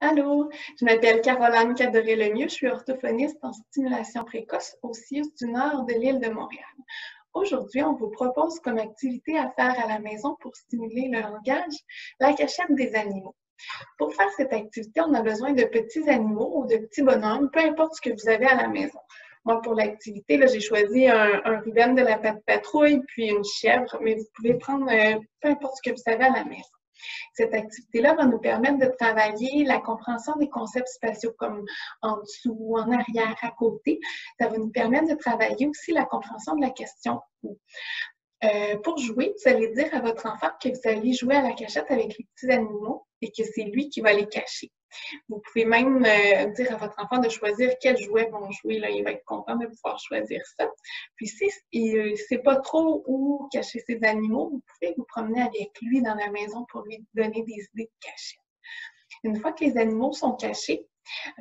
Allô, je m'appelle Caroline Cadoré-Lemieux, je suis orthophoniste en stimulation précoce au CIUS du nord de l'île de Montréal. Aujourd'hui, on vous propose comme activité à faire à la maison pour stimuler le langage, la cachette des animaux. Pour faire cette activité, on a besoin de petits animaux ou de petits bonhommes, peu importe ce que vous avez à la maison. Moi, pour l'activité, j'ai choisi un Ruben de la patrouille puis une chèvre, mais vous pouvez prendre peu importe ce que vous avez à la maison. Cette activité-là va nous permettre de travailler la compréhension des concepts spatiaux comme en dessous, en arrière, à côté. Ça va nous permettre de travailler aussi la compréhension de la question « où ». Pour jouer, vous allez dire à votre enfant que vous allez jouer à la cachette avec les petits animaux et que c'est lui qui va les cacher. Vous pouvez même dire à votre enfant de choisir quels jouets vont jouer. Là, il va être content de pouvoir choisir ça. Puis si il ne sait pas trop où cacher ses animaux, vous pouvez vous promener avec lui dans la maison pour lui donner des idées de cachette. Une fois que les animaux sont cachés,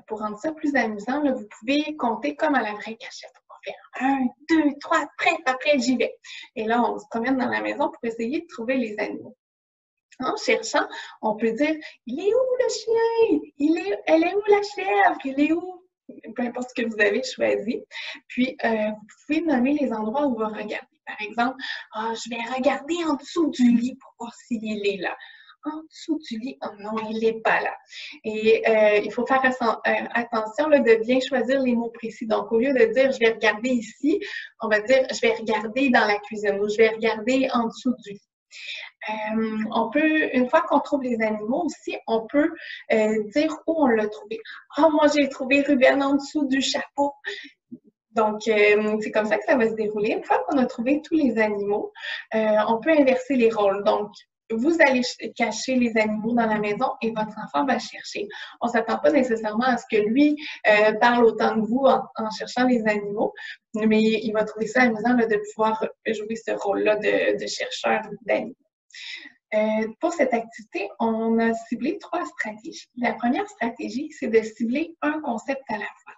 pour rendre ça plus amusant, là, vous pouvez compter comme à la vraie cachette. On va faire 1, 2, 3, prêt, après j'y vais. Et là, on se promène dans la maison pour essayer de trouver les animaux. En cherchant, on peut dire « Il est où le chien? Elle est où la chèvre? Il est où? » Peu importe ce que vous avez choisi. Puis, vous pouvez nommer les endroits où vous regardez. Par exemple, je vais regarder en dessous du lit pour voir s'il est là. En dessous du lit, oh non, il n'est pas là. Et il faut faire attention là, de bien choisir les mots précis. Donc, au lieu de dire « je vais regarder ici », on va dire « je vais regarder dans la cuisine » ou « je vais regarder en dessous du lit ». On peut, une fois qu'on trouve les animaux aussi, on peut dire où on l'a trouvé. Ah, moi j'ai trouvé Ruben en dessous du chapeau. Donc, c'est comme ça que ça va se dérouler. Une fois qu'on a trouvé tous les animaux, on peut inverser les rôles. Donc, vous allez cacher les animaux dans la maison et votre enfant va chercher. On ne s'attend pas nécessairement à ce que lui parle autant que vous en cherchant les animaux, mais il va trouver ça amusant là, de pouvoir jouer ce rôle-là de chercheur d'animaux. Pour cette activité, on a ciblé 3 stratégies. La première stratégie, c'est de cibler un concept à la fois.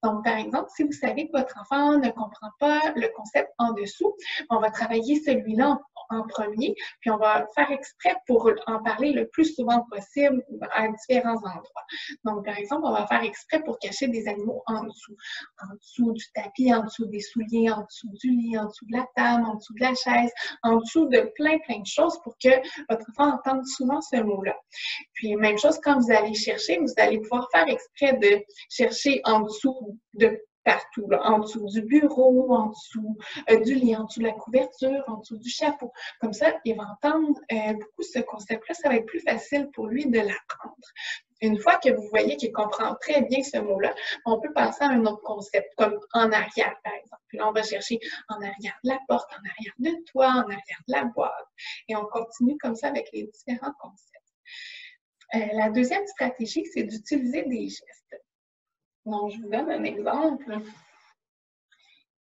Donc, par exemple, si vous savez que votre enfant ne comprend pas le concept en dessous, on va travailler celui-là en premier, puis on va faire exprès pour en parler le plus souvent possible à différents endroits. Donc, par exemple, on va faire exprès pour cacher des animaux en dessous du tapis, en dessous des souliers, en dessous du lit, en dessous de la table, en dessous de la chaise, en dessous de plein de choses pour que votre enfant entende souvent ce mot-là. Puis, même chose, quand vous allez chercher, vous allez pouvoir faire exprès de chercher en dessous de partout, là, en dessous du bureau, en dessous du lit, en dessous de la couverture, en dessous du chapeau. Comme ça, il va entendre beaucoup ce concept-là, ça va être plus facile pour lui de l'apprendre. Une fois que vous voyez qu'il comprend très bien ce mot-là, on peut passer à un autre concept, comme en arrière, par exemple. Puis là, on va chercher en arrière de la porte, en arrière de toi, en arrière de la boîte. Et on continue comme ça avec les différents concepts. La deuxième stratégie, c'est d'utiliser des gestes. Donc, je vous donne un exemple.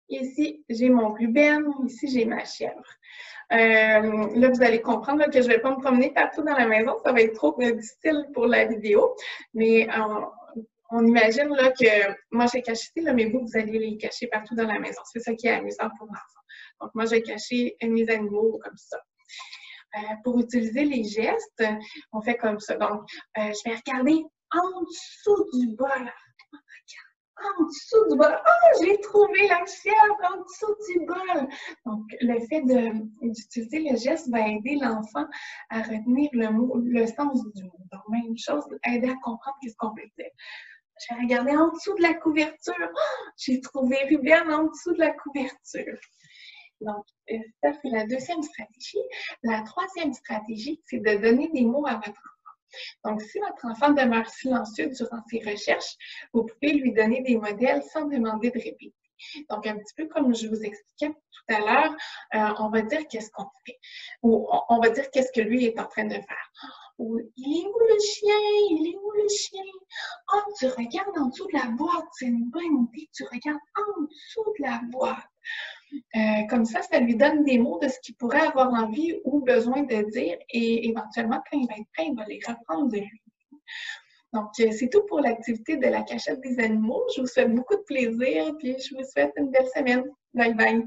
Ici, j'ai mon Ruben, ici, j'ai ma chèvre. Là, vous allez comprendre que je ne vais pas me promener partout dans la maison, ça va être trop difficile pour la vidéo, mais on imagine là, que moi, j'ai caché ici, là, mais vous allez les cacher partout dans la maison. C'est ça qui est amusant pour l'enfant. Donc, moi, j'ai caché mes animaux comme ça. Pour utiliser les gestes, on fait comme ça. Donc, je vais regarder en dessous du bol. En dessous du bol. Oh, j'ai trouvé la chèvre en dessous du bol. Donc, le fait d'utiliser le geste va aider l'enfant à retenir le sens du mot. Donc, même chose, aider à comprendre ce qu'on veut dire. Je vais regarder en dessous de la couverture. Oh, j'ai trouvé Ruben en dessous de la couverture. Donc, ça, c'est la deuxième stratégie. La troisième stratégie, c'est de donner des mots à votre enfant. Donc, si votre enfant demeure silencieux durant ses recherches, vous pouvez lui donner des modèles sans demander de répéter. Donc, un petit peu comme je vous expliquais tout à l'heure, on va dire qu'est-ce qu'on fait. Ou on va dire qu'est-ce que lui est en train de faire. Ou, il est où le chien? Il est où le chien? Oh, tu regardes en dessous de la boîte. C'est une bonne idée. Tu regardes en dessous de la boîte. Comme ça lui donne des mots de ce qu'il pourrait avoir envie ou besoin de dire et éventuellement, quand il va être prêt, il va les reprendre de lui. Donc, c'est tout pour l'activité de la cachette des animaux. Je vous souhaite beaucoup de plaisir et je vous souhaite une belle semaine. Bye bye!